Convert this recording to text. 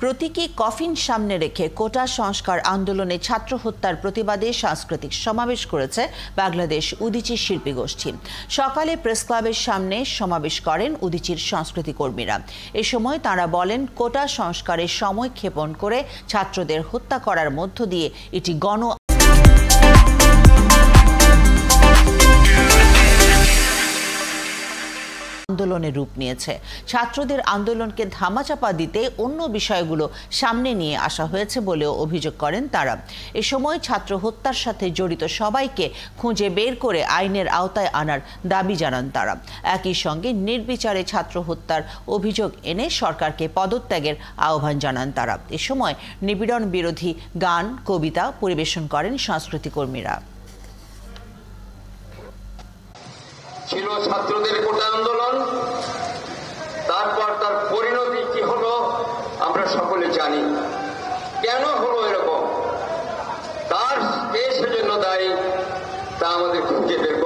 প্রতীকী কফিন সামনে রেখে কোটা সংস্কার আন্দোলনে ছাত্র হত্যার প্রতিবাদে সাংস্কৃতিক সমাবেশ করেছে বাংলাদেশ উদীচী শিল্পী গোষ্ঠী। সকালে প্রেস ক্লাবের সামনে সমাবেশ করেন উদীচীর সংস্কৃতি কর্মীরা। এ সময় তাঁরা বলেন, কোটা সংস্কারের সময় ক্ষেপণ করে ছাত্রদের হত্যা করার মধ্য দিয়ে এটি গণ আন্দোলনের রূপ নিয়েছে। ছাত্রদের আন্দোলনকে ধামাচাপা দিতে অন্য বিষয়গুলো সামনে নিয়ে আসা হয়েছে বলেও অভিযোগ করেন তারা। এ সময় ছাত্র হত্যার সাথে জড়িত সবাইকে খুঁজে বের করে আইনের আওতায় আনার দাবি জানান তারা। একই সঙ্গে নির্বিচারে ছাত্র হত্যার অভিযোগ এনে সরকারকে পদত্যাগের আহ্বান জানান তারা। এ সময় নিপীড়ন বিরোধী গান, কবিতা পরিবেশন করেন সংস্কৃতি কর্মীরা। ছিল ছাত্রদের কোটা আন্দোলন, তারপর তার পরিণতি কি হলো আমরা সকলে জানি। কেন হলো এরকম, তার কে সেজন্য দায়ী তা আমাদের খুঁজে বের